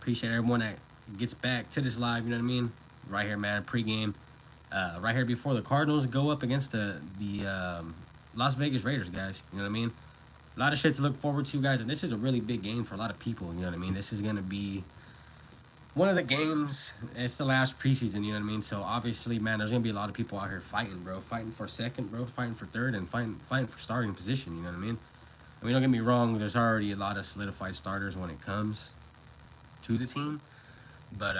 Appreciate everyone that gets back to this live. You know what I mean? Right here, man. Pregame. Right here before the Cardinals go up against the Las Vegas Raiders, guys. You know what I mean? A lot of shit to look forward to, guys. And this is a really big game for a lot of people. You know what I mean? This is gonna be one of the games. It's the last preseason. You know what I mean? So obviously, man, there's gonna be a lot of people out here fighting, bro. Fighting for second, bro. Fighting for third, and fighting for starting position. You know what I mean? I mean, don't get me wrong. There's already a lot of solidified starters when it comes to the team, but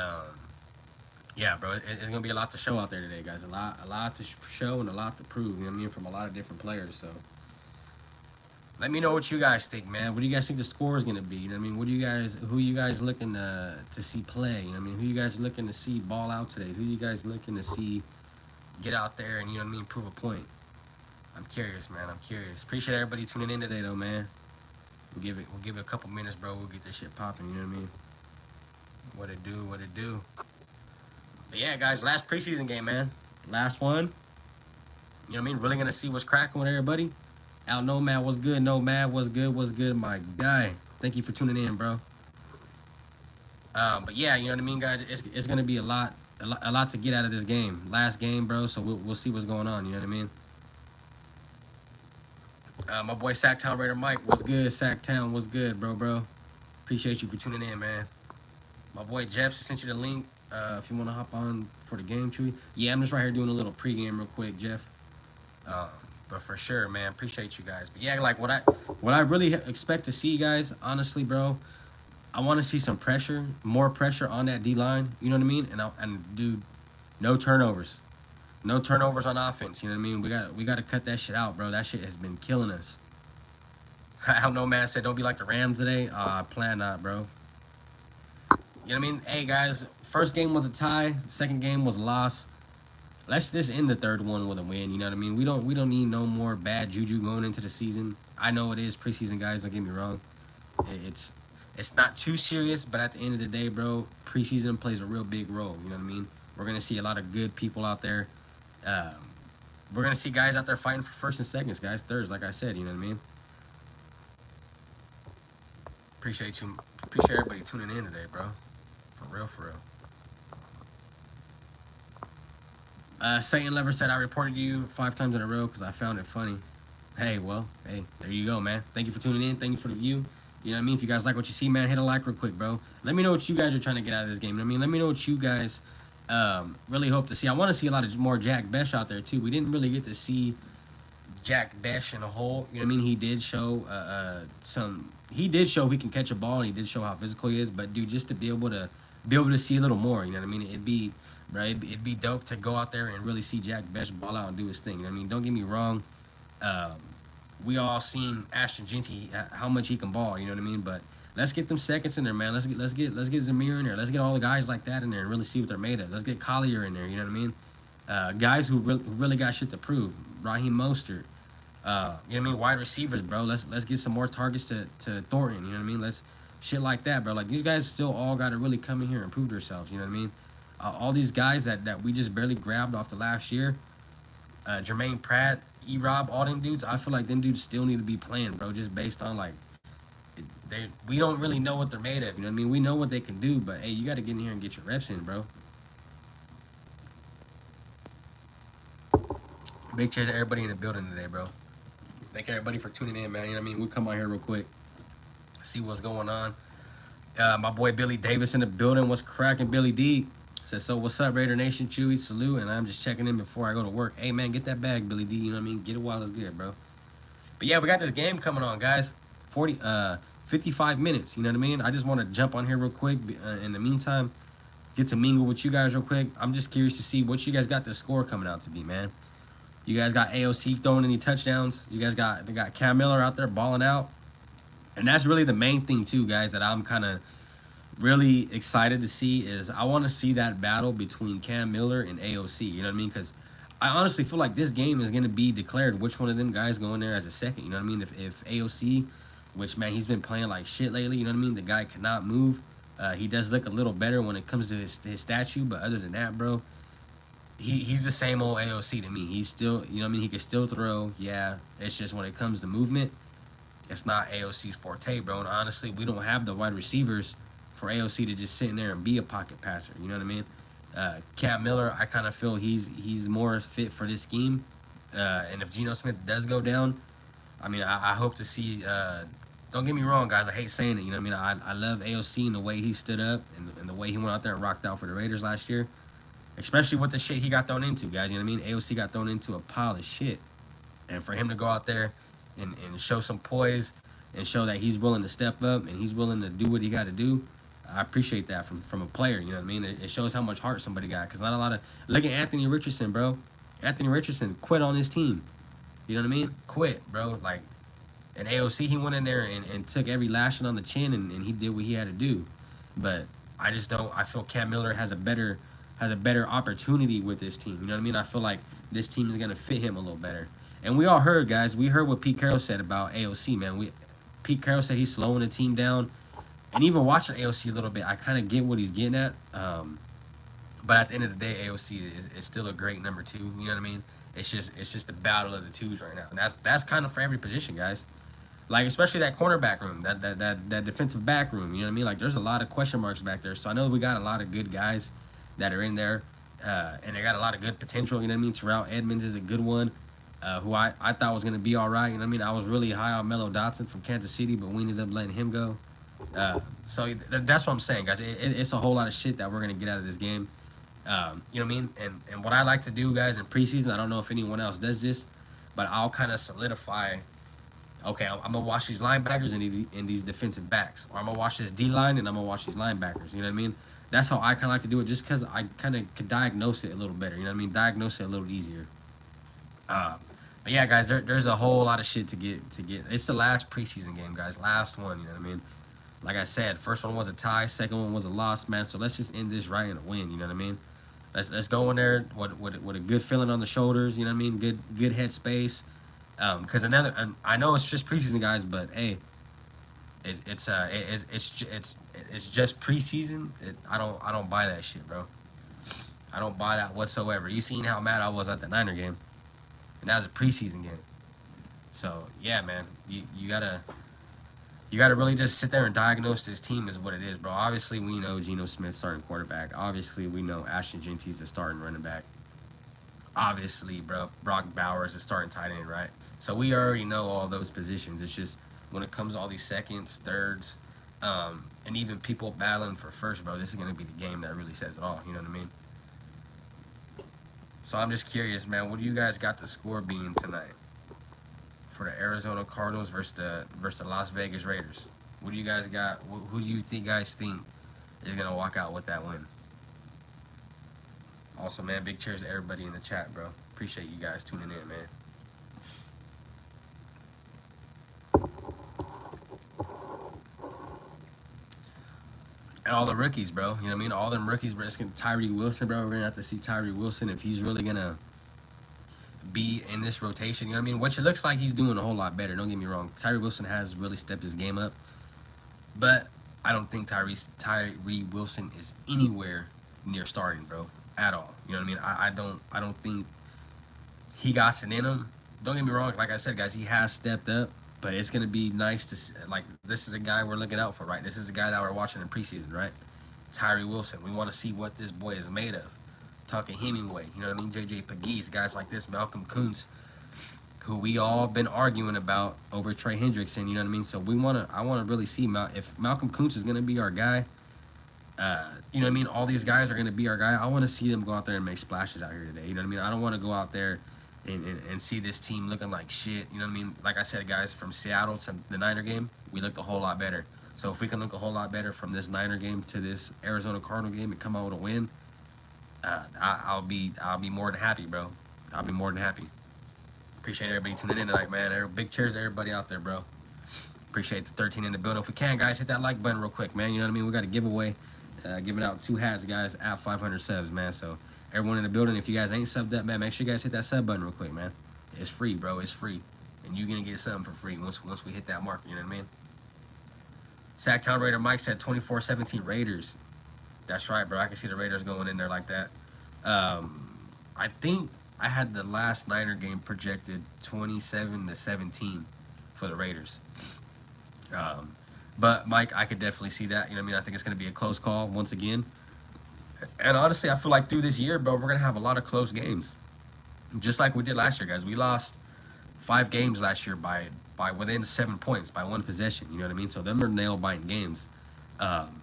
yeah, bro, it's gonna be a lot to show out there today, guys. A lot to show and a lot to prove. You know what I mean? From a lot of different players. So let me know what you guys think, man. What do you guys think the score is gonna be? You know what I mean? Who you guys looking to see play? You know what I mean? Who you guys looking to see ball out today? Who you guys looking to see get out there and, you know what I mean, prove a point? I'm curious, man. I'm curious. Appreciate everybody tuning in today, though, man. We'll give it a couple minutes, bro. We'll get this shit popping. You know what I mean? What it do? What it do? But yeah, guys, last preseason game, man. Last one. You know what I mean? Really gonna see what's cracking with everybody. Al Nomad, what's good? Nomad, what's good? What's good, my guy? Thank you for tuning in, bro. But yeah, you know what I mean, guys. It's gonna be a lot to get out of this game. Last game, bro. So we'll see what's going on. You know what I mean? My boy Sacktown Raider Mike, what's good? Sacktown, what's good, bro? Appreciate you for tuning in, man. My boy Jeff sent you the link. If you want to hop on for the game, Chewy. Yeah, I'm just right here doing a little pregame real quick, Jeff. But for sure, man, appreciate you guys. But yeah, like what I really expect to see, guys, honestly, bro, I want to see some pressure, more pressure on that D line. You know what I mean? And dude, no turnovers, no turnovers on offense. You know what I mean? We got to cut that shit out, bro. That shit has been killing us. I don't know, man. Said don't be like the Rams today. Plan not, bro. You know what I mean? Hey, guys, first game was a tie. Second game was a loss. Let's just end the third one with a win. You know what I mean? We don't need no more bad juju going into the season. I know it is preseason, guys. Don't get me wrong. It's not too serious, but at the end of the day, bro, preseason plays a real big role. You know what I mean? We're gonna see a lot of good people out there. We're gonna see guys out there fighting for first and seconds, guys. Thirds, like I said. You know what I mean? Appreciate you. Appreciate everybody tuning in today, bro. For real, for real. Satan Lever said, I reported you 5 times in a row because I found it funny. Hey, well, hey, there you go, man. Thank you for tuning in. Thank you for the view. You know what I mean? If you guys like what you see, man, hit a like real quick, bro. Let me know what you guys are trying to get out of this game. You know what I mean? Let me know what you guys really hope to see. I want to see a lot of more Jack Besh out there, too. We didn't really get to see Jack Besh in a whole. You know what I mean? He did show he did show he can catch a ball, and he did show how physical he is. But, dude, just to be able to see a little more, you know what I mean? It'd be dope to go out there and really see Jack Besh ball out and do his thing. You know what I mean? Don't get me wrong. We all seen Ashton Genty how much he can ball. You know what I mean? But let's get them seconds in there, man. Let's get Zamir in there. Let's get all the guys like that in there and really see what they're made of. Let's get Collier in there. You know what I mean? Guys who really got shit to prove. Raheem Mostert. You know what I mean? Wide receivers, bro. Let's get some more targets to Thornton. You know what I mean? Let's shit like that, bro. Like these guys still all got to really come in here and prove themselves. You know what I mean? All these guys that we just barely grabbed off the last year, Jermaine Pratt, E-Rob, all them dudes, I feel like them dudes still need to be playing, bro, just based on, like, we don't really know what they're made of, you know what I mean? We know what they can do, but, hey, you got to get in here and get your reps in, bro. Big cheers to everybody in the building today, bro. Thank everybody for tuning in, man. You know what I mean? We'll come on here real quick, see what's going on. My boy Billy Davis in the building. What's cracking, Billy D? Says, so what's up, Raider Nation? Chewy, salute, and I'm just checking in before I go to work. Hey, man, get that bag, Billy D, you know what I mean? Get it while it's good, bro. But, yeah, we got this game coming on, guys. 55 minutes, you know what I mean? I just want to jump on here real quick. In the meantime, get to mingle with you guys real quick. I'm just curious to see what you guys got the score coming out to be, man. You guys got AOC throwing any touchdowns. You guys got Cam Miller out there balling out. And that's really the main thing, too, guys, that I'm kind of really excited to see is I want to see that battle between Cam Miller and AOC. You know what I mean? Because I honestly feel like this game is going to be declared which one of them guys go in there as a second. You know what I mean? If AOC, which, man, he's been playing like shit lately. You know what I mean? The guy cannot move. He does look a little better when it comes to his statue. But other than that, bro, he's the same old AOC to me. He's still, you know what I mean? He can still throw. Yeah, it's just when it comes to movement, it's not AOC's forte, bro. And honestly, we don't have the wide receivers for AOC to just sit in there and be a pocket passer. You know what I mean? Cam Miller, I kind of feel he's more fit for this scheme. And if Geno Smith does go down, I mean, I hope to see. Don't get me wrong, guys. I hate saying it. You know what I mean? I love AOC and the way he stood up and the way he went out there and rocked out for the Raiders last year. Especially with the shit he got thrown into, guys. You know what I mean? AOC got thrown into a pile of shit. And for him to go out there and show some poise and show that he's willing to step up and he's willing to do what he got to do, I appreciate that from a player. You know what I mean? It shows how much heart somebody got. Because not a lot of... Look at Anthony Richardson, bro. Anthony Richardson quit on his team. You know what I mean? Quit, bro. Like, and AOC, he went in there and took every lashing on the chin and he did what he had to do. But I just don't... I feel Cam Miller has a better opportunity with this team. You know what I mean? I feel like this team is going to fit him a little better. And we all heard, guys. We heard what Pete Carroll said about AOC, man. Pete Carroll said he's slowing the team down. And even watching AOC a little bit, I kind of get what he's getting at. But at the end of the day, AOC is still a great number 2. You know what I mean? It's just the battle of the twos right now. And that's kind of for every position, guys. Like, especially that cornerback room, that defensive back room. You know what I mean? Like, there's a lot of question marks back there. So I know we got a lot of good guys that are in there. And they got a lot of good potential. You know what I mean? Terrell Edmonds is a good one. Who I thought was going to be all right. You know what I mean? I was really high on Mello Dotson from Kansas City, but we ended up letting him go. So that's what I'm saying, guys. It's a whole lot of shit that we're going to get out of this game. You know what I mean? And what I like to do, guys, in preseason, I don't know if anyone else does this, but I'll kind of solidify, okay, I'm going to watch these linebackers and these defensive backs. Or I'm going to watch this D-line and I'm going to watch these linebackers. You know what I mean? That's how I kind of like to do it, just because I kind of could diagnose it a little better. You know what I mean? Diagnose it a little easier. But yeah, guys, there's a whole lot of shit to get. It's the last preseason game, guys. Last one, you know what I mean? Like I said, first one was a tie, second one was a loss, man. So let's just end this right in a win, you know what I mean? Let's go in there with a good feeling on the shoulders, you know what I mean? Good head space. Because I know it's just preseason, guys, but hey, it's just preseason. I don't buy that shit, bro. I don't buy that whatsoever. You seen how mad I was at the Niner game. And that was a preseason game. So yeah, man, you gotta really just sit there and diagnose this team is what it is, bro. Obviously, we know Geno Smith starting quarterback. Obviously, we know Ashton Genty's the starting running back. Obviously, bro, Brock Bowers is starting tight end, right? So we already know all those positions. It's just when it comes to all these seconds, thirds, and even people battling for first, bro, this is gonna be the game that really says it all. You know what I mean? So I'm just curious, man, what do you guys got the score being tonight for the Arizona Cardinals versus the Las Vegas Raiders? What do you guys got? Who do you guys think is going to walk out with that win? Also, man, big cheers to everybody in the chat, bro. Appreciate you guys tuning in, man. And all the rookies, bro. You know what I mean? All them rookies, bro. It's gonna Tyree Wilson, bro. We're gonna have to see Tyree Wilson if he's really gonna be in this rotation. You know what I mean? Which it looks like he's doing a whole lot better. Don't get me wrong. Tyree Wilson has really stepped his game up, but I don't think Tyree Wilson is anywhere near starting, bro, at all. You know what I mean? I don't think he got it in him. Don't get me wrong. Like I said, guys, he has stepped up. But it's going to be nice to see, like, this is a guy we're looking out for, right? This is the guy that we're watching in preseason, right? Tyree Wilson. We want to see what this boy is made of. Talking Hemingway, you know what I mean? J.J. Pegues, guys like this. Malcolm Kuntz, who we all been arguing about over Trey Hendrickson, you know what I mean? So I want to really see if Malcolm Kuntz is going to be our guy. You know what I mean? All these guys are going to be our guy. I want to see them go out there and make splashes out here today. You know what I mean? I don't want to go out there and see this team looking like shit. You know what I mean? Like I said, guys, from Seattle to the Niner game, we looked a whole lot better. So if we can look a whole lot better from this Niner game to this Arizona Cardinal game and come out with a win, I'll be more than happy, bro. I'll be more than happy. Appreciate everybody tuning in tonight, man. Big cheers to everybody out there, bro. Appreciate the 13 in the building. If we can, guys, hit that like button real quick, man. You know what I mean? We got a giveaway. Giving out 2 hats, guys, at 500 subs, man. So everyone in the building, if you guys ain't subbed up, man, make sure you guys hit that sub button real quick, man. It's free, bro. It's free. And you're going to get something for free once we hit that mark, you know what I mean? Sacktown Raider Mike said 24-17 Raiders. That's right, bro. I can see the Raiders going in there like that. I think I had the last Niner game projected 27-17 for the Raiders. But Mike, I could definitely see that. You know what I mean? I think it's going to be a close call once again. And honestly, I feel like through this year, bro, we're going to have a lot of close games. Just like we did last year, guys. We lost 5 games last year by within 7 points, by one possession. You know what I mean? So them are nail biting games. Um,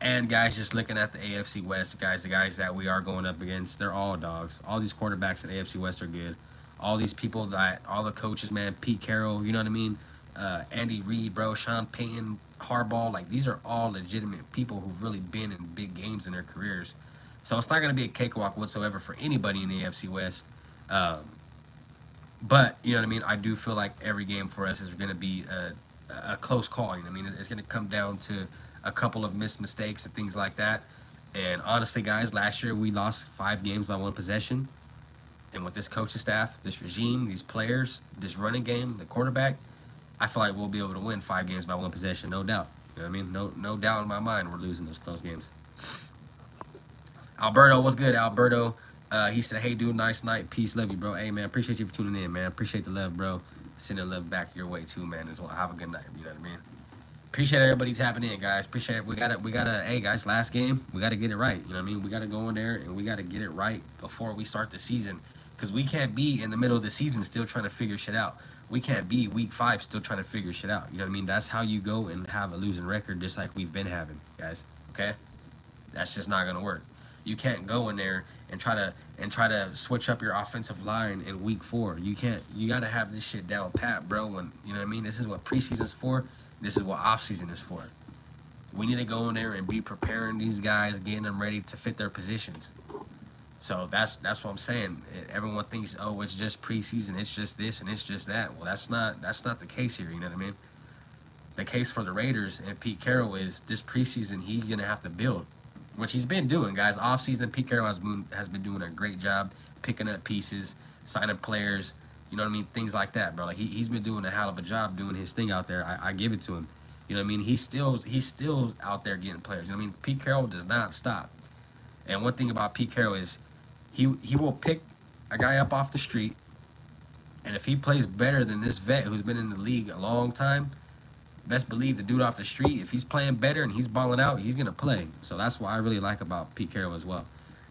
and guys, just looking at the AFC West, guys, the guys that we are going up against, they're all dogs. All these quarterbacks in the AFC West are good. All these people all the coaches, man, Pete Carroll, you know what I mean? Andy Reid, bro, Sean Payton, Harbaugh, like these are all legitimate people who've really been in big games in their careers. So it's not going to be a cakewalk whatsoever for anybody in the AFC West. Um, but you know what I mean. I do feel like every game for us is going to be a close call. You know what I mean. It's going to come down to a couple of missed mistakes and things like that. And honestly, guys, last year we lost 5 games by one possession. And with this coaching staff, this regime, these players, this running game, the quarterback, I feel like we'll be able to win 5 games by one possession, no doubt. You know what I mean? No doubt in my mind we're losing those close games. Alberto, what's good, Alberto? He said, "Hey, dude, nice night, peace, love you, bro. Hey, man, appreciate you for tuning in, man. Appreciate the love, bro. Sending love back your way too, man. As well. Have a good night. You know what I mean? Appreciate everybody tapping in, guys. Appreciate it. We gotta. Hey, guys, last game, we gotta get it right. You know what I mean? We gotta go in there and we gotta get it right before we start the season, because we can't be in the middle of the season still trying to figure shit out. We can't be week 5 still trying to figure shit out. You know what I mean? That's how you go and have a losing record, just like we've been having, guys. Okay? That's just not gonna work. You can't go in there and try to switch up your offensive line in week 4. You can't. You gotta have this shit down pat, bro. And you know what I mean? This is what preseason's for. This is what offseason is for. We need to go in there and be preparing these guys, getting them ready to fit their positions. So that's what I'm saying. Everyone thinks, oh, it's just preseason, it's just this and it's just that. Well, that's not the case here. You know what I mean? The case for the Raiders and Pete Carroll is this preseason he's gonna have to build, which he's been doing, guys. Off season, Pete Carroll has been doing a great job picking up pieces, signing players. You know what I mean? Things like that, bro. Like he's been doing a hell of a job doing his thing out there. I give it to him. You know what I mean? He's still out there getting players. You know what I mean? Pete Carroll does not stop. And one thing about Pete Carroll is he will pick a guy up off the street, and if he plays better than this vet who's been in the league a long time, best believe the dude off the street, if he's playing better and he's balling out, he's gonna play. So that's what I really like about Pete Carroll as well.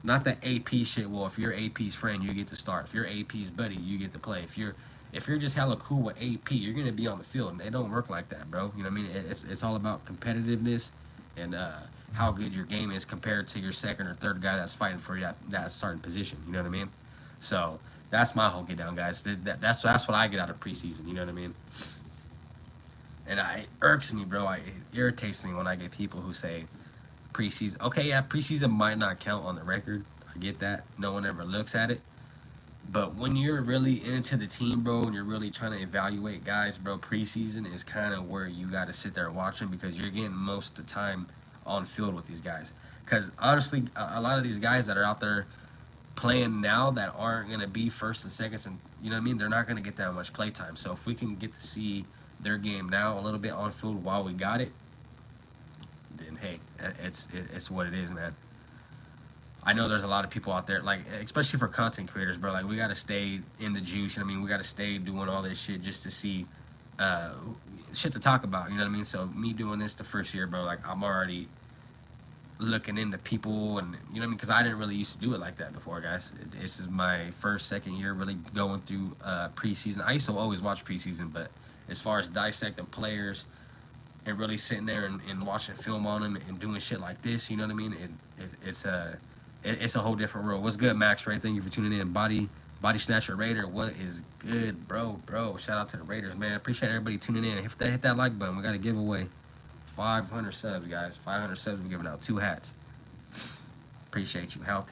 Not that AP shit. Well, if you're AP's friend, you get to start. If you're AP's buddy, you get to play. If you're just hella cool with AP, you're gonna be on the field. And they don't work like that, bro. You know what I mean? It's all about competitiveness and how good your game is compared to your second or third guy that's fighting for that starting position. You know what I mean? So that's my whole get down, guys. That's what I get out of preseason. You know what I mean? And it irks me, bro. It irritates me when I get people who say preseason. Okay, yeah, preseason might not count on the record. I get that. No one ever looks at it. But when you're really into the team, bro, and you're really trying to evaluate guys, bro, preseason is kind of where you got to sit there watching, because you're getting most of the time on field with these guys. Because honestly, a lot of these guys that are out there playing now that aren't going to be first and seconds, and you know what I mean, they're not going to get that much play time. So if we can get to see their game now a little bit on field while we got it, then hey, it's what it is, man. I know there's a lot of people out there, like, especially for content creators, bro, like we got to stay in the juice. I mean, we got to stay doing all this shit just to see shit to talk about, you know what I mean? So me doing this the first year, bro, like I'm already looking into people, and you know what I mean, because I didn't really used to do it like that before, guys. This is my second year really going through preseason. I used to always watch preseason, but as far as dissecting players and really sitting there and watching film on them and doing shit like this, you know what I mean, it's a whole different world. What's good, Max Ray? Thank you for tuning in. Body Snatcher Raider, what is good, bro? Shout out to the Raiders, man. Appreciate everybody tuning in. Hit that like button. We got a giveaway. 500 subs, guys. 500 subs. We're giving out 2 hats. Appreciate you. Health.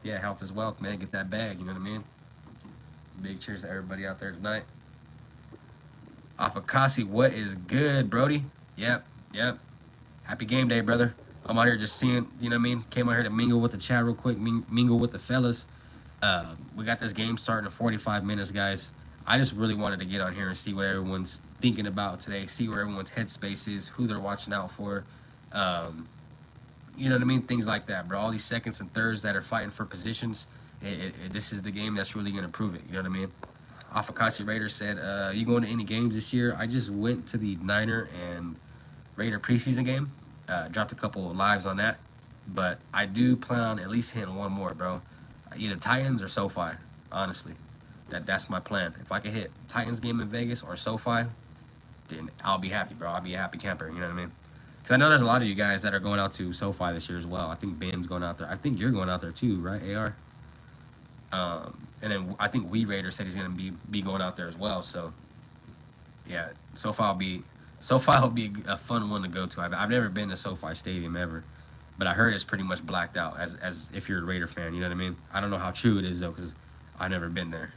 Yeah, health is wealth, man. Get that bag. You know what I mean? Big cheers to everybody out there tonight. Afakasi, what is good, Brody? Yep. Happy game day, brother. I'm out here just seeing, you know what I mean? Came out here to mingle with the chat real quick, mingle with the fellas. We got this game starting in 45 minutes, guys. I just really wanted to get on here and see what everyone's thinking about today, see where everyone's headspace is, who they're watching out for. You know what I mean? Things like that, bro. All these seconds and thirds that are fighting for positions, this is the game that's really going to prove it. You know what I mean? Afakasi Raider said, you going to any games this year? I just went to the Niner and Raider preseason game. Dropped a couple of lives on that, but I do plan on at least hitting one more, bro. Either Titans or SoFi. Honestly, that's my plan. If I can hit Titans game in Vegas or SoFi, then I'll be happy, bro. I'll be a happy camper. You know what I mean? Because I know there's a lot of you guys that are going out to SoFi this year as well. I think Ben's going out there. I think you're going out there too, right, AR? And then I think We Raider said he's gonna be going out there as well. So yeah, SoFi will be a fun one to go to. I've never been to SoFi Stadium ever, but I heard it's pretty much blacked out as if you're a Raider fan. You know what I mean? I don't know how true it is though, because I've never been there.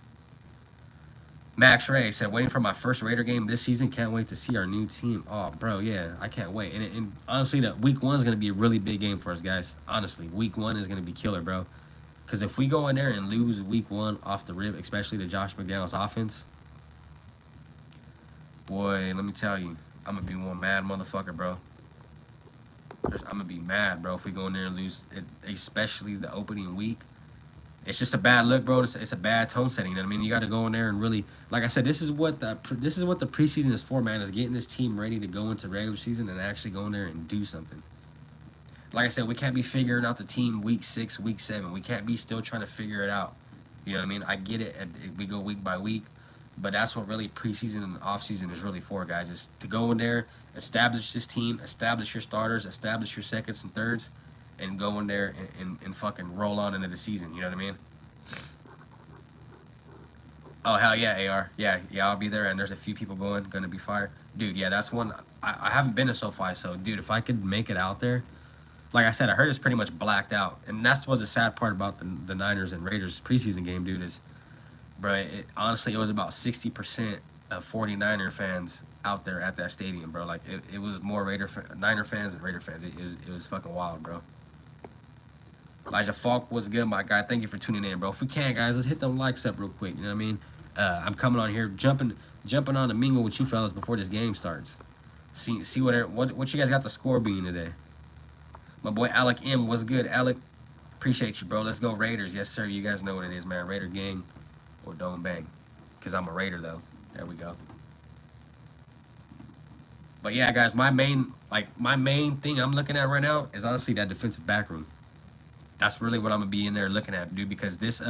Max Ray said, waiting for my first Raider game this season. Can't wait to see our new team. Oh, bro, yeah, I can't wait. And honestly, the week one is going to be a really big game for us, guys. Honestly, week one is going to be killer, bro. Because if we go in there and lose week one off the rip, especially the Josh McDaniels offense, boy, let me tell you, I'm going to be one mad motherfucker, bro. I'm going to be mad, bro, if we go in there and lose, especially the opening week. It's just a bad look, bro. It's a bad tone setting. You know what I mean? You got to go in there and really, like I said, this is what the preseason is for, man. Is getting this team ready to go into regular season and actually go in there and do something. Like I said, we can't be figuring out the team week 6, week 7. We can't be still trying to figure it out. You know what I mean? I get it. We go week by week, but that's what really preseason and offseason is really for, guys. Is to go in there, establish this team, establish your starters, establish your seconds and thirds, and go in there and fucking roll on into the season. You know what I mean? Oh, hell yeah, AR. Yeah, I'll be there. And there's a few people going to be fired. Dude, yeah, that's one. I haven't been to SoFi, so, dude, if I could make it out there, like I said, I heard it's pretty much blacked out. And that's what's the sad part about the Niners and Raiders preseason game, dude, is, bro, honestly, it was about 60% of 49er fans out there at that stadium, bro. Like, it was more Niner fans than Raider fans. It was fucking wild, bro. Elijah Falk was good, my guy. Thank you for tuning in, bro. If we can, guys, let's hit them likes up real quick. You know what I mean? I'm coming on here, jumping on to mingle with you fellas before this game starts. See what you guys got the score being today. My boy Alec M was good. Alec, appreciate you, bro. Let's go Raiders. Yes, sir. You guys know what it is, man. Raider gang or don't bang. Because I'm a Raider, though. There we go. But yeah, guys, my main thing I'm looking at right now is honestly that defensive back room. That's really what I'm gonna be in there looking at, dude. Because this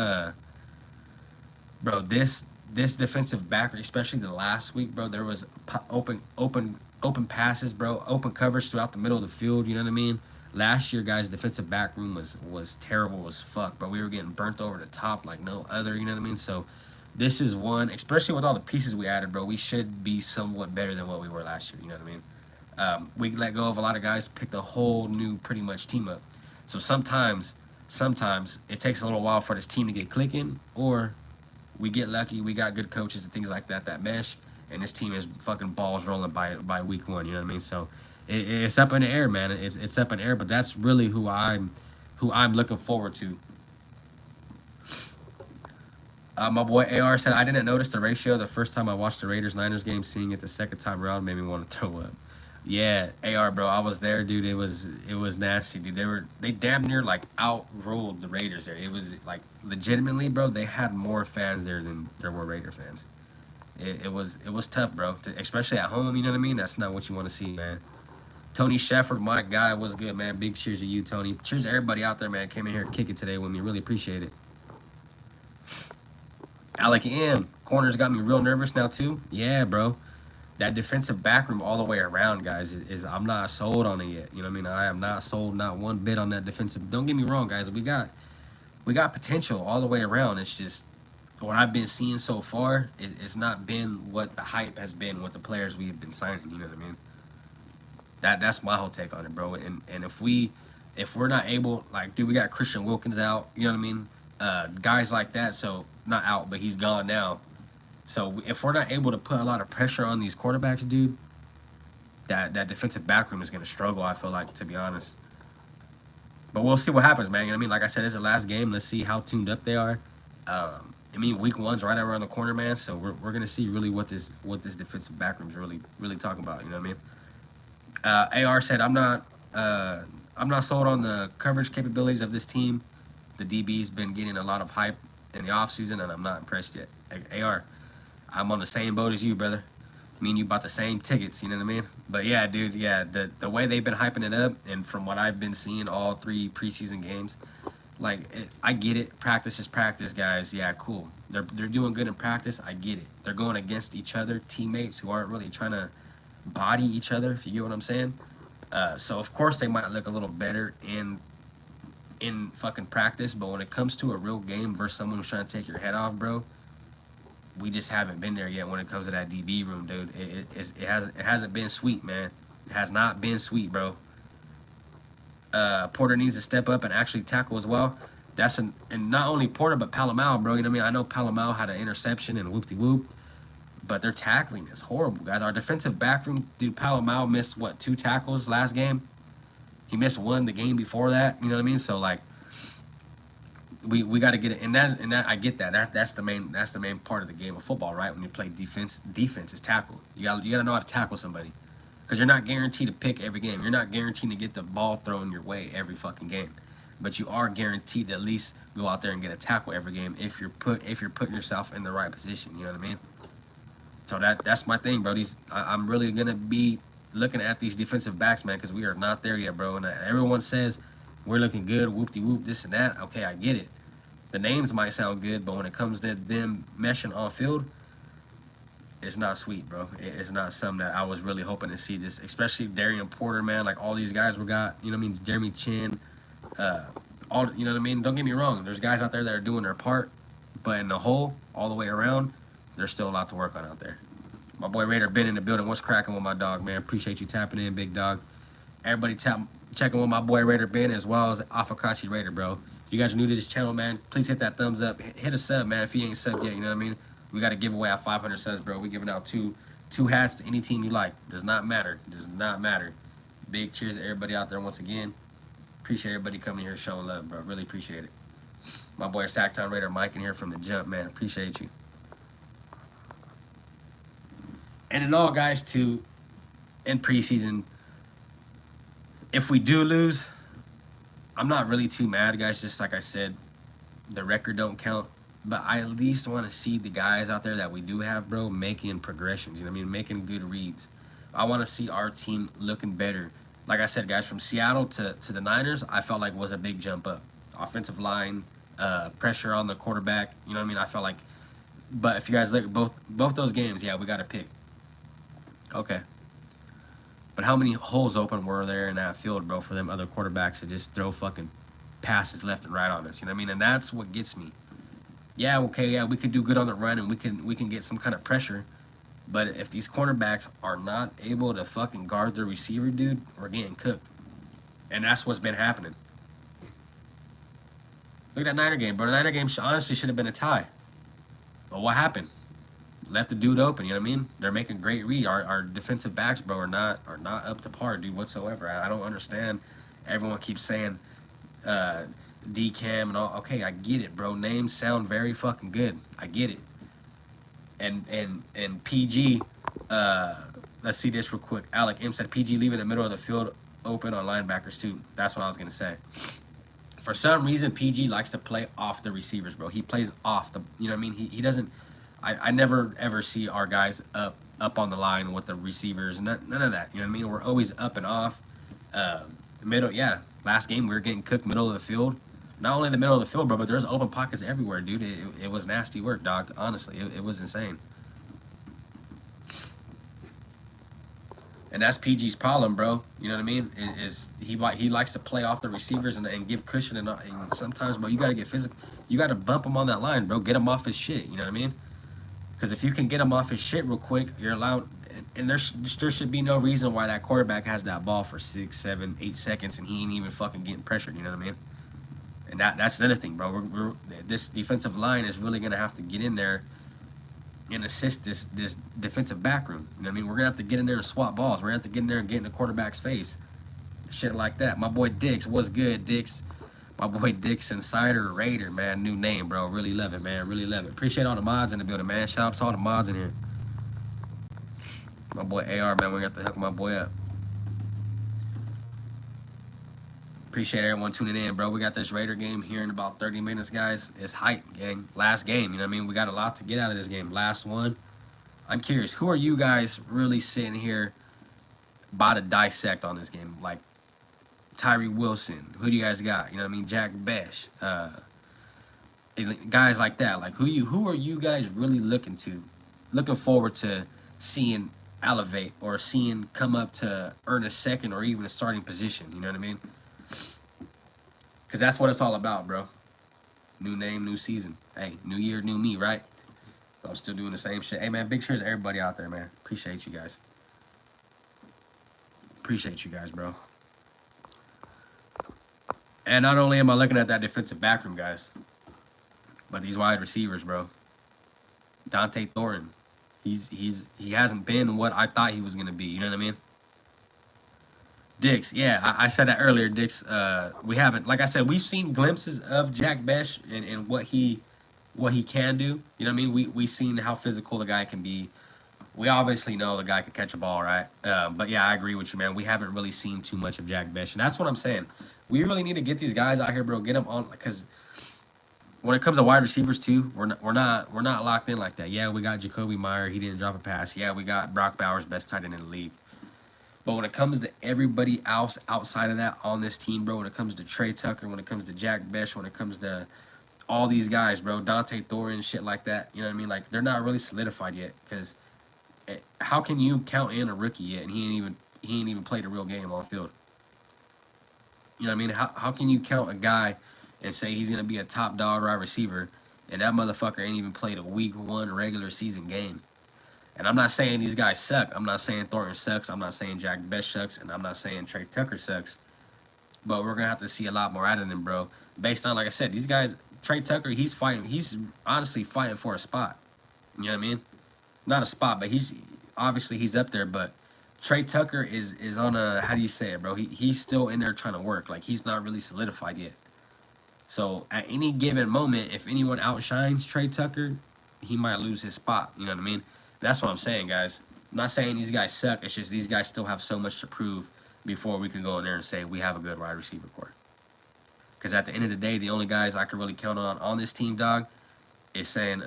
defensive back, especially the last week, bro, there was open passes, bro, open coverage throughout the middle of the field. You know what I mean? Last year, guys, defensive back room was terrible as fuck, bro. We were getting burnt over the top like no other. You know what I mean? So this is one, especially with all the pieces we added, bro. We should be somewhat better than what we were last year. You know what I mean? We let go of a lot of guys, picked a whole new pretty much team up. So sometimes it takes a little while for this team to get clicking, or we get lucky, we got good coaches and things like that mesh, and this team is fucking balls rolling by week 1. You know what I mean? So it's up in the air, man. It's up in the air, but that's really who I'm looking forward to. My boy AR said, I didn't notice the ratio the first time I watched the Raiders-Niners game. Seeing it the second time around made me want to throw up. Yeah, AR, bro, I was there, dude. It was nasty, dude. They damn near like outruled the Raiders there. It was like legitimately, bro. They had more fans there than there were Raider fans. It was tough, bro. Especially at home. You know what I mean? That's not what you want to see, man. Tony Shefford, my guy, was good, man. Big cheers to you, Tony. Cheers to everybody out there, man. Came in here kicking today with me. Really appreciate it. Alec M, corners got me real nervous now too. Yeah, bro. That defensive back room all the way around, guys, is I'm not sold on it yet. You know what I mean? I am not sold, not one bit on that defensive. Don't get me wrong, guys. We got potential all the way around. It's just what I've been seeing so far. It's not been what the hype has been with the players we have been signing. You know what I mean? That's my whole take on it, bro. And if we're not able, like, dude, we got Christian Wilkins out. You know what I mean? Guys like that. So not out, but he's gone now. So if we're not able to put a lot of pressure on these quarterbacks, dude, that defensive back room is going to struggle, I feel like, to be honest. But we'll see what happens, man. You know what I mean? Like I said, it's the last game. Let's see how tuned up they are. I mean, week 1's right around the corner, man. So we're going to see really what this defensive back room is really talking about. You know what I mean? AR said, I'm not sold on the coverage capabilities of this team. The DB's been getting a lot of hype in the offseason, and I'm not impressed yet. AR, I'm on the same boat as you, brother. Me and you bought the same tickets, you know what I mean? But yeah, dude, yeah, the way they've been hyping it up, and from what I've been seeing all 3 preseason games, like I get it. Practice is practice, guys. Yeah, cool. They're doing good in practice. I get it. They're going against each other, teammates who aren't really trying to body each other. If you get what I'm saying. So of course they might look a little better in fucking practice, but when it comes to a real game versus someone who's trying to take your head off, bro, we just haven't been there yet when it comes to that DB room, dude. It hasn't been sweet, man. It has not been sweet, bro. Porter needs to step up and actually tackle as well. And not only Porter but Palomar, bro. You know what I mean? I know Palomar had an interception and whoop de whoop, but their tackling is horrible, guys. Our defensive back room, dude. Palomar missed what 2 tackles last game. He missed 1 the game before that. You know what I mean? So like, we got to get it. And that I get that. That's the main part of the game of football, right? When you play defense is tackle. You got to know how to tackle somebody. Because you're not guaranteed to pick every game. You're not guaranteed to get the ball thrown your way every fucking game. But you are guaranteed to at least go out there and get a tackle every game if you're putting yourself in the right position. You know what I mean? So that's my thing, bro. I'm really gonna be looking at these defensive backs, man, because we are not there yet, bro. And everyone says we're looking good, whoop-de-whoop, this and that. Okay, I get it. The names might sound good, but when it comes to them meshing on field, it's not sweet, bro. It's not something that I was really hoping to see this, especially Darian Porter, man. Like all these guys we got, you know what I mean? Jeremy Chin, all, you know what I mean? Don't get me wrong. There's guys out there that are doing their part, but in the whole, all the way around, there's still a lot to work on out there. My boy Raider Ben in the building. What's cracking with my dog, man? Appreciate you tapping in, big dog. Everybody checking with my boy Raider Ben as well as Afakashi Raider, bro. If you guys are new to this channel, man, please hit that thumbs up. Hit a sub, man, if you ain't subbed yet, you know what I mean? We got to give away our 500 subs, bro. We're giving out two hats to any team you like. Does not matter. Does not matter. Big cheers to everybody out there once again. Appreciate everybody coming here showing love, bro. Really appreciate it. My boy Sacktown Raider Mike in here from the jump, man. Appreciate you. And in all, guys, too, in preseason, if we do lose, I'm not really too mad, guys. Just like I said, the record don't count. But I at least want to see the guys out there that we do have, bro, making progressions. You know what I mean? Making good reads. I want to see our team looking better. Like I said, guys, from Seattle to the Niners, I felt like was a big jump up. Offensive line, pressure on the quarterback. You know what I mean? I felt like. But if you guys look at both those games, yeah, we got to pick. Okay. But how many holes open were there in that field, bro, for them other quarterbacks to just throw fucking passes left and right on us? You know what I mean? And that's what gets me. Yeah, okay, yeah, we can do good on the run and we can get some kind of pressure. But if these cornerbacks are not able to fucking guard their receiver, dude, we're getting cooked. And that's what's been happening. Look at that Niner game, bro. The Niner game honestly should have been a tie. But what happened? Left the dude open, you know what I mean? They're making great read. Our defensive backs, bro, are not up to par, dude, whatsoever. I don't understand. Everyone keeps saying D-Cam and all. Okay, I get it, bro. Names sound very fucking good. I get it. And PG, let's see this real quick. Alec M said PG leaving the middle of the field open on linebackers too. That's what I was gonna say. For some reason, PG likes to play off the receivers, bro. He plays off the, you know what I mean? He doesn't. I never ever see our guys up on the line with the receivers. None of that. You know what I mean? We're always up and off. Middle, yeah. Last game we were getting cooked middle of the field. Not only the middle of the field, bro, but there's open pockets everywhere, dude. It was nasty work, dog. Honestly, it was insane. And that's PG's problem, bro. You know what I mean? Is he likes to play off the receivers and give cushion and sometimes, bro, you gotta get physical. You gotta bump him on that line, bro. Get him off his shit. You know what I mean? Because if you can get him off his shit real quick, you're allowed. And there should be no reason why that quarterback has that ball for 6, 7, 8 seconds and he ain't even fucking getting pressured. You know what I mean? And that's another thing, bro. This defensive line is really gonna have to get in there and assist this defensive back room. You know what I mean? We're gonna have to get in there and swap balls. We're gonna have to get in there and get in the quarterback's face. Shit like that. My boy Dix, what's good, Dix? My boy Dix Insider Raider, man. New name, bro. Really love it, man. Really love it. Appreciate all the mods in the building, man. Shout out to all the mods in here. My boy AR, man. We're gonna have to hook my boy up. Appreciate everyone tuning in, bro. We got this Raider game here in about 30 minutes, guys. It's hype, gang. Last game, you know what I mean? We got a lot to get out of this game. Last one. I'm curious, who are you guys really sitting here about to dissect on this game? Like Tyree Wilson, who do you guys got? You know what I mean? Jack Besh, guys like that. Like who are you guys really looking forward to seeing elevate or seeing come up to earn a second or even a starting position? You know what I mean? Because that's what it's all about, bro. New name, new season. Hey, new year, new me, right? So I'm still doing the same shit. Hey, man, big cheers to everybody out there, man. Appreciate you guys. Appreciate you guys, bro. And not only am I looking at that defensive backroom, guys, but these wide receivers, bro. Dante Thornton, he hasn't been what I thought he was gonna be. You know what I mean? Dix, yeah, I said that earlier. Dix, we haven't, like I said, we've seen glimpses of Jack Besh and what he can do. You know what I mean? We seen how physical the guy can be. We obviously know the guy can catch a ball, right? But yeah, I agree with you, man. We haven't really seen too much of Jack Besh, and that's what I'm saying. We really need to get these guys out here, bro. Get them on, because when it comes to wide receivers too, we're not locked in like that. Yeah, we got Jacoby Meyer. He didn't drop a pass. Yeah, we got Brock Bowers, best tight end in the league. But when it comes to everybody else outside of that on this team, bro, when it comes to Trey Tucker, when it comes to Jack Besh, when it comes to all these guys, bro, Dante Thornton, shit like that, you know what I mean? Like, they're not really solidified yet, because how can you count in a rookie yet and he ain't even played a real game on field? You know what I mean? How can you count a guy and say he's gonna be a top dog wide receiver and that motherfucker ain't even played a week 1 regular season game? And I'm not saying these guys suck. I'm not saying Thornton sucks. I'm not saying Jack Besh sucks, and I'm not saying Trey Tucker sucks. But we're gonna have to see a lot more out of them, bro. Based on, like I said, these guys, Trey Tucker, he's fighting. He's honestly fighting for a spot. You know what I mean? Not a spot, but he's up there. But Trey Tucker is on a, how do you say it, bro? He's still in there trying to work. Like, he's not really solidified yet. So at any given moment, if anyone outshines Trey Tucker, he might lose his spot. You know what I mean? That's what I'm saying, guys. I'm not saying these guys suck. It's just these guys still have so much to prove before we can go in there and say we have a good wide receiver core. Because at the end of the day, the only guys I can really count on this team, dog, is saying,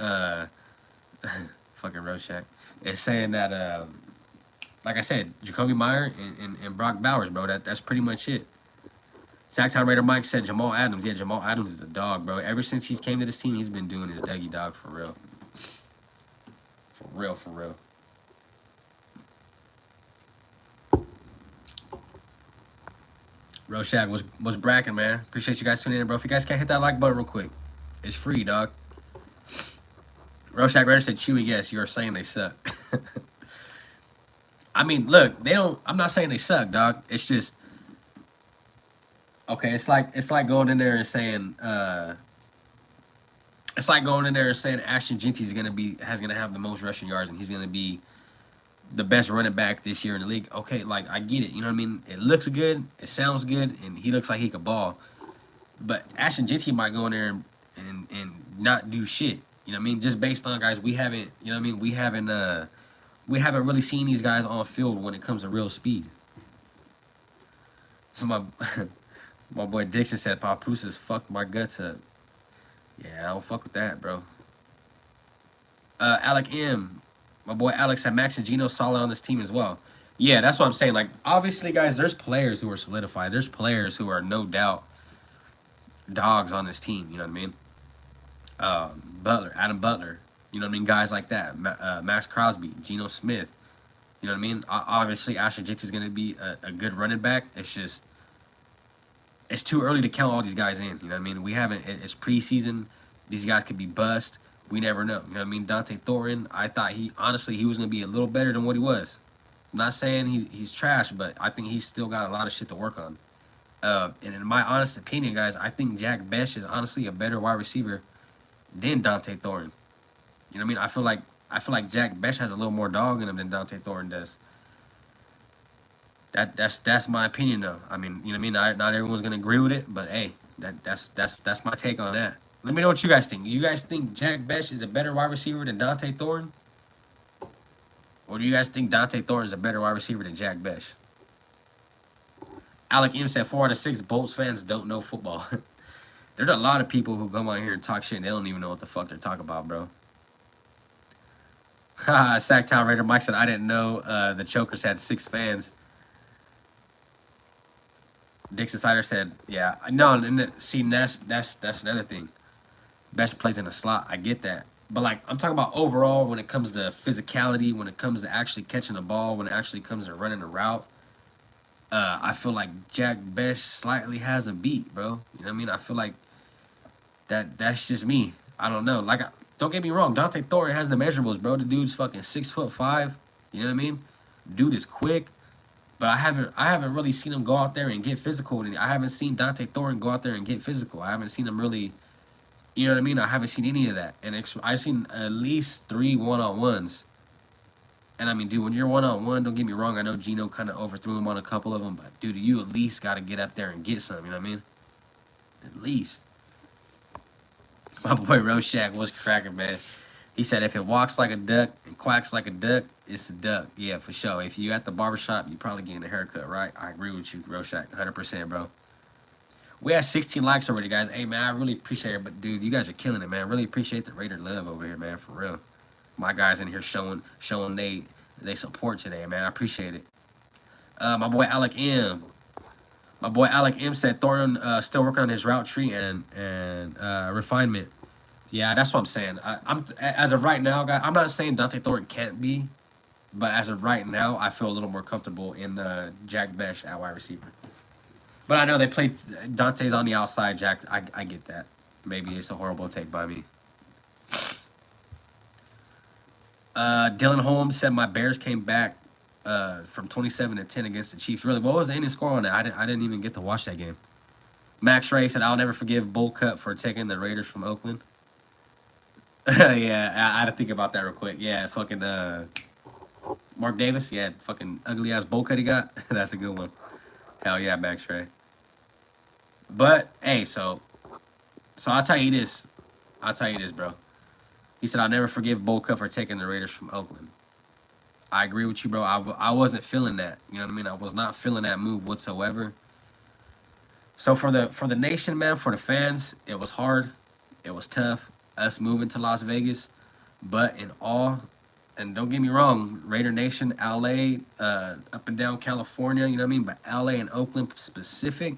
fucking Rorschach, is saying that, like I said, Jacoby Meyer and Brock Bowers, bro. That's pretty much it. Sacktown Raider Mike said Jamal Adams. Yeah, Jamal Adams is a dog, bro. Ever since he's came to this team, he's been doing his Dougie dog for real. For real. Rorschach was bracking, man. Appreciate you guys tuning in, bro. If you guys can't hit that like button real quick, it's free, dog. Rorschach Raider said, Chewy, yes, you are saying they suck. I mean, look, they don't. I'm not saying they suck, dog. It's just, okay. It's like going in there and saying, it's like going in there and saying Ashton Genty is gonna have the most rushing yards and he's gonna be the best running back this year in the league. Okay, like, I get it. You know what I mean? It looks good, it sounds good, and he looks like he could ball. But Ashton Genty might go in there and not do shit. You know what I mean? Just based on guys we haven't. You know what I mean? We haven't really seen these guys on field when it comes to real speed. My boy Dixon said Papooses fucked my guts up. Yeah, I don't fuck with that, bro. Alec M. My boy Alex said Max and Gino solid on this team as well. Yeah, that's what I'm saying. Like, obviously, guys, there's players who are solidified. There's players who are no doubt dogs on this team. You know what I mean? Adam Butler. You know what I mean? Guys like that. Max Crosby, Geno Smith. You know what I mean? Obviously, Ashton Genty is going to be a good running back. It's just, it's too early to count all these guys in. You know what I mean? We haven't. It's preseason. These guys could be bust. We never know. You know what I mean? Dante Thornton, I thought he was going to be a little better than what he was. I'm not saying he's trash, but I think he's still got a lot of shit to work on. And in my honest opinion, guys, I think Jack Besh is honestly a better wide receiver than Dante Thornton. You know what I mean? I feel like Jack Besh has a little more dog in him than Dante Thornton does. That's my opinion, though. I mean, you know what I mean? Not everyone's gonna agree with it, but hey, that's my take on that. Let me know what you guys think. You guys think Jack Besh is a better wide receiver than Dante Thornton? Or do you guys think Dante Thornton is a better wide receiver than Jack Besh? Alec M said 4 out of 6 Bolts fans don't know football. There's a lot of people who come on here and talk shit and they don't even know what the fuck they're talking about, bro. Sacktown Raider Mike said, I didn't know the Chokers had 6 fans. Dixon Sider said, yeah. No, and see, that's another thing. Best plays in the slot. I get that. But, like, I'm talking about overall when it comes to physicality, when it comes to actually catching the ball, when it actually comes to running a route. I feel like Jack Best slightly has a beat, bro. You know what I mean? I feel like that's just me. I don't know. Like, don't get me wrong. Dante Thornton has the measurables, bro. The dude's fucking 6'5". You know what I mean? Dude is quick, but I haven't really seen him go out there and get physical. I haven't seen Dante Thornton go out there and get physical. I haven't seen him really. You know what I mean? I haven't seen any of that, and I've seen at least 3 one-on-ones. And I mean, dude, when you're one-on-one, don't get me wrong. I know Gino kind of overthrew him on a couple of them, but dude, you at least got to get up there and get some. You know what I mean? At least. My boy Roshack was cracking, man. He said, if it walks like a duck and quacks like a duck, it's a duck. Yeah, for sure. If you at the barbershop, you probably getting a haircut, right? I agree with you, Roshack, 100%, bro. We had 16 likes already, guys. Hey, man, I really appreciate it. But, dude, you guys are killing it, man. Really appreciate the Raider love over here, man, for real. My guys in here showing they support today, man. I appreciate it. My boy Alec M. My boy Alec M said Thornton still working on his route tree and refinement. Yeah, that's what I'm saying. I'm as of right now, guys. I'm not saying Dante Thornton can't be, but as of right now, I feel a little more comfortable in Jack Besh at wide receiver. But I know they played Dante's on the outside. Jack, I get that. Maybe it's a horrible take by me. Dylan Holmes said my Bears came back from 27-10 against the Chiefs. Really, what was the ending score on that? I didn't even get to watch that game. Max Ray said, I'll never forgive Bull Cut for taking the Raiders from Oakland. Yeah, I had to think about that real quick. Yeah, fucking Mark Davis. Yeah, fucking ugly ass Bull Cut he got. That's a good one. Hell yeah, Max Ray. But hey, so I'll tell you this. Bro. He said, I'll never forgive Bull Cut for taking the Raiders from Oakland. I agree with you, bro. I wasn't feeling that. You know what I mean? I was not feeling that move whatsoever. So for the nation, man, for the fans, it was hard. It was tough. Us moving to Las Vegas. But in all, and don't get me wrong, Raider Nation, LA, up and down California, you know what I mean? But LA and Oakland specific,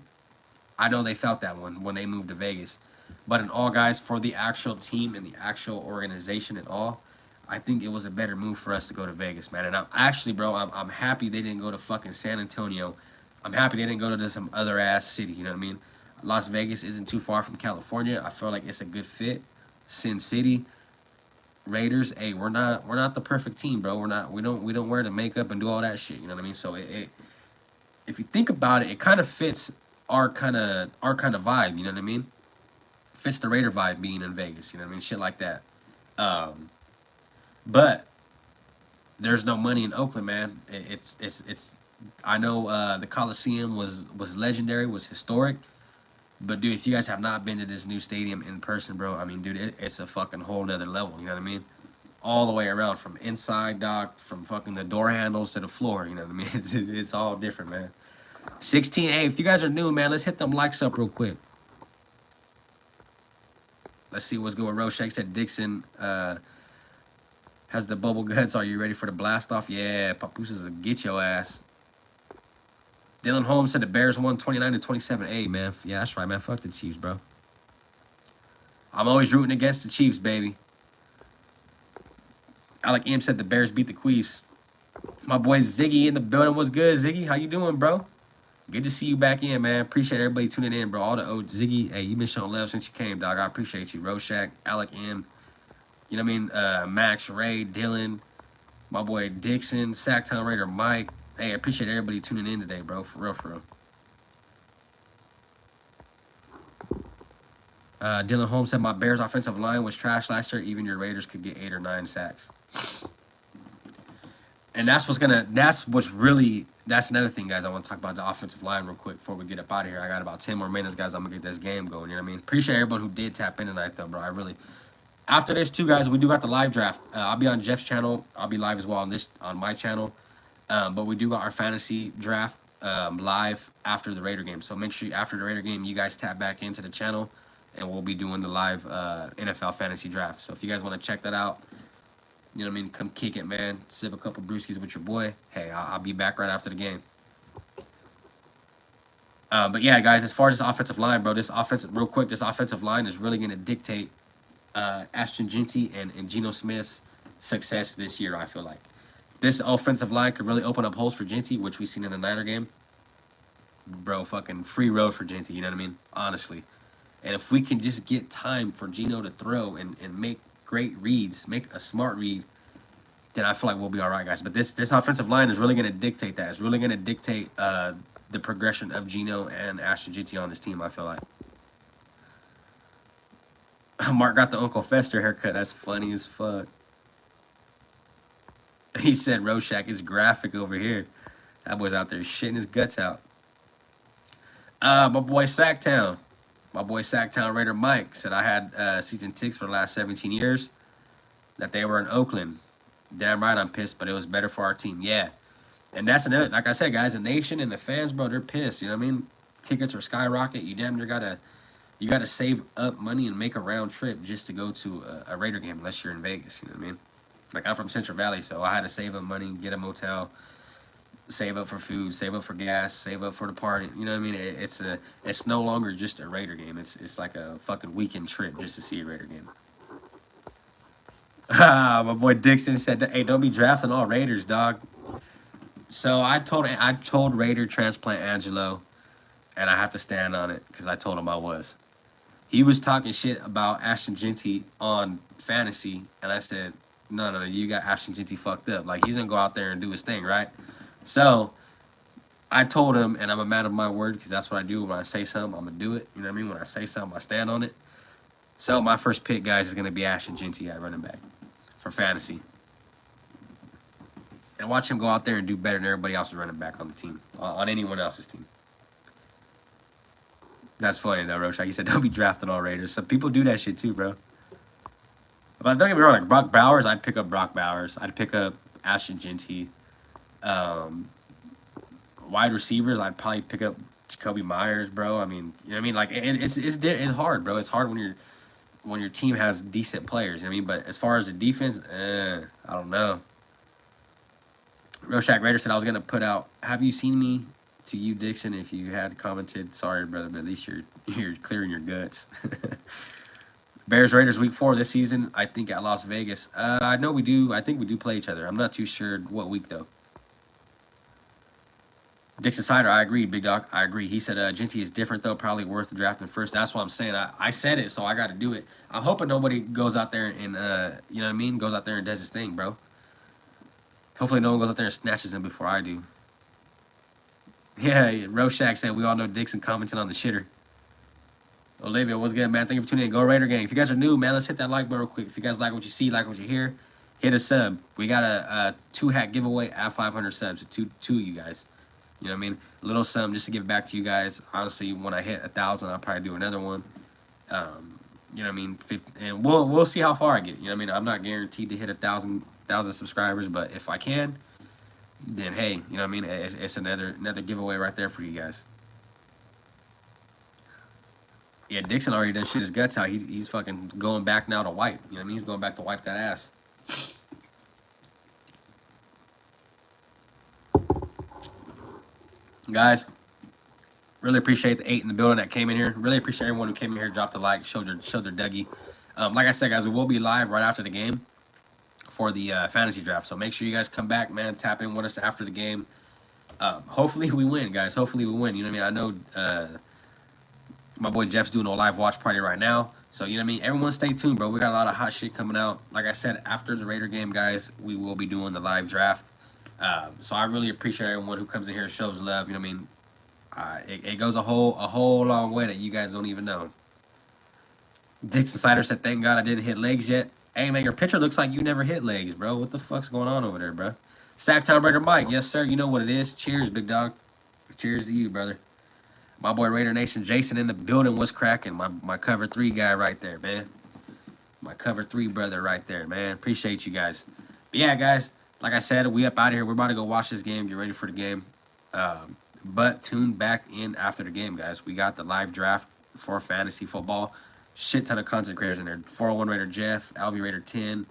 I know they felt that one when they moved to Vegas. But in all, guys, for the actual team and the actual organization and all, I think it was a better move for us to go to Vegas, man. And I'm actually, bro, I'm happy they didn't go to fucking San Antonio. I'm happy they didn't go to some other ass city, you know what I mean? Las Vegas isn't too far from California. I feel like it's a good fit. Sin City, Raiders, hey, we're not the perfect team, bro. We don't wear the makeup and do all that shit, you know what I mean? So if you think about it, it kind of fits our kind of vibe, you know what I mean? Fits the Raider vibe being in Vegas, you know what I mean? Shit like that. But there's no money in Oakland, man. It's I know the Coliseum was legendary, was historic. But, dude, if you guys have not been to this new stadium in person, bro, I mean, dude, it's a fucking whole nother level, you know what I mean? All the way around, from inside, dog, from fucking the door handles to the floor, you know what I mean? It's all different, man. 16, hey, if you guys are new, man, let's hit them likes up real quick. Let's see what's going. Roshak said Dixon has the bubble guts. Are you ready for the blast off? Yeah, Papooses will get your ass. Dylan Holmes said the Bears won 29-27. Hey, man. Yeah, that's right, man. Fuck the Chiefs, bro. I'm always rooting against the Chiefs, baby. Alec M said the Bears beat the Queefs. My boy Ziggy in the building. What's good, Ziggy? How you doing, bro? Good to see you back in, man. Appreciate everybody tuning in, bro. All the old Ziggy, hey, you been showing love since you came, dog. I appreciate you. Roshak, Alec M. You know what I mean? Max, Ray, Dylan, my boy Dixon, Sacktown Raider Mike. Hey, I appreciate everybody tuning in today, bro. For real, for real. Dylan Holmes said, my Bears offensive line was trash last year. Even your Raiders could get 8 or 9 sacks. And that's another thing, guys. I want to talk about the offensive line real quick before we get up out of here. I got about 10 more minutes, guys. I'm going to get this game going. You know what I mean? Appreciate everyone who did tap in tonight, though, bro. I really. After this, too, guys, we do got the live draft. I'll be on Jeff's channel. I'll be live as well on my channel. But we do got our fantasy draft live after the Raider game. So make sure after the Raider game, you guys tap back into the channel, and we'll be doing the live NFL fantasy draft. So if you guys want to check that out, You know what I mean? Come kick it, man. Sip a couple brewskis with your boy. Hey, I'll be back right after the game. But yeah, guys, as far as this offensive line, bro, real quick, this offensive line is really going to dictate Ashton Jeanty and Geno Smith's success this year, I feel like. This offensive line could really open up holes for Jeanty, which we've seen in the Niner game. Bro, fucking free road for Jeanty, you know what I mean? Honestly. And if we can just get time for Geno to throw and make great reads, make a smart read, then I feel like we'll be all right, guys. But this offensive line is really going to dictate that. It's really going to dictate the progression of Geno and Ashton Jeanty on this team, I feel like. Mark got the Uncle Fester haircut. That's funny as fuck. He said Rorschach is graphic over here. That boy's out there shitting his guts out. My boy Sacktown. My boy Sacktown Raider Mike said I had season tickets for the last 17 years. That they were in Oakland. Damn right I'm pissed, but it was better for our team. Yeah. And that's another, like I said, guys, the nation and the fans, bro, they're pissed. You know what I mean? Tickets are skyrocket. You damn near gotta save up money and make a round trip just to go to a Raider game unless you're in Vegas. You know what I mean? Like, I'm from Central Valley, so I had to save up money, get a motel, save up for food, save up for gas, save up for the party. You know what I mean? It's no longer just a Raider game. It's like a fucking weekend trip just to see a Raider game. My boy Dixon said, "Hey, don't be drafting all Raiders, dog." So I told Raider transplant Angelo, and I have to stand on it because I told him I was. He was talking shit about Ashton Jeanty on fantasy, and I said, no, you got Ashton Jeanty fucked up. Like, he's gonna go out there and do his thing, right? So I told him, and I'm a man of my word because that's what I do. When I say something, I'm gonna do it. You know what I mean? When I say something, I stand on it. So my first pick, guys, is gonna be Ashton Jeanty at running back for fantasy. And watch him go out there and do better than everybody else running back on the team, on anyone else's team. That's funny, though, Rorschach. He said, don't be drafting all Raiders. Some people do that shit, too, bro. But don't get me wrong, like Brock Bowers, I'd pick up Brock Bowers. I'd pick up Ashton Jeanty. Wide receivers, I'd probably pick up Jacoby Myers, bro. I mean, you know what I mean? Like, it's hard, bro. It's hard when your team has decent players, you know what I mean? But as far as the defense, I don't know. Rorschach Raider said I was going to put out, have you seen me? To you, Dixon, if you had commented, sorry, brother, but at least you're clearing your guts. Bears Raiders week 4 this season, I think at Las Vegas. I know we do. I think we do play each other. I'm not too sure what week though. Dixon Sider, I agree, Big Dog. I agree. He said Jeanty is different though, probably worth drafting first. That's what I'm saying. I said it, so I got to do it. I'm hoping nobody goes out there and you know what I mean, goes out there and does his thing, bro. Hopefully no one goes out there and snatches him before I do. Yeah, Rorschach said we all know Dixon commenting on the shitter. Olivia, what's good, man? Thank you for tuning in. Go Raider gang. If you guys are new, man, let's hit that like button real quick. If you guys like what you see, like what you hear, hit a sub. We got a 2-hat giveaway at 500 subs. Two of you guys. You know what I mean? A little something just to give back to you guys. Honestly, when I hit 1,000, I'll probably do another one. You know what I mean? And we'll see how far I get. You know what I mean? I'm not guaranteed to hit 1,000 subscribers, but if I can, then hey, you know what I mean? It's another giveaway right there for you guys. Yeah, Dixon already done shit his guts out. He's fucking going back now to wipe. You know what I mean? He's going back to wipe that ass. Guys, really appreciate the 8 in the building that came in here. Really appreciate everyone who came in here, dropped a like, showed their Dougie. Like I said, guys, we will be live right after the game for the fantasy draft. So make sure you guys come back, man. Tap in with us after the game. Hopefully we win, guys. Hopefully we win. You know what I mean? I know my boy Jeff's doing a live watch party right now. So, you know what I mean? Everyone stay tuned, bro. We got a lot of hot shit coming out. Like I said, after the Raider game, guys, we will be doing the live draft. So I really appreciate everyone who comes in here and shows love. You know what I mean? It goes a whole long way that you guys don't even know. Dixon Sider said, thank God I didn't hit legs yet. Hey, man, your picture looks like you never hit legs, bro. What the fuck's going on over there, bro? Sacktown Raider Mike. Yes, sir. You know what it is. Cheers, big dog. Cheers to you, brother. My boy Raider Nation Jason in the building was cracking. My cover 3 guy right there, man. My cover 3 brother right there, man. Appreciate you guys. But yeah, guys, like I said, we up out of here. We're about to go watch this game, get ready for the game. But tune back in after the game, guys. We got the live draft for fantasy football. Shit ton of content creators in there. 401 Raider Jeff, LV Raider 10,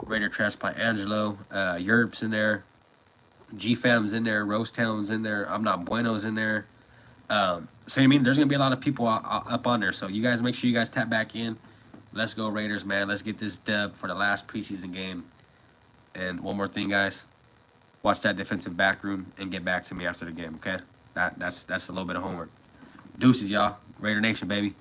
Raider Transplant Angelo, Europe's in there, G Fam's in there, Rose Town's in there, I'm Not Bueno's in there. So I mean, there's gonna be a lot of people up on there. So you guys make sure you guys tap back in. Let's go Raiders, man. Let's get this dub for the last preseason game. And one more thing, guys. Watch that defensive back room and get back to me after the game, okay? That's a little bit of homework. Deuces, y'all. Raider Nation, baby.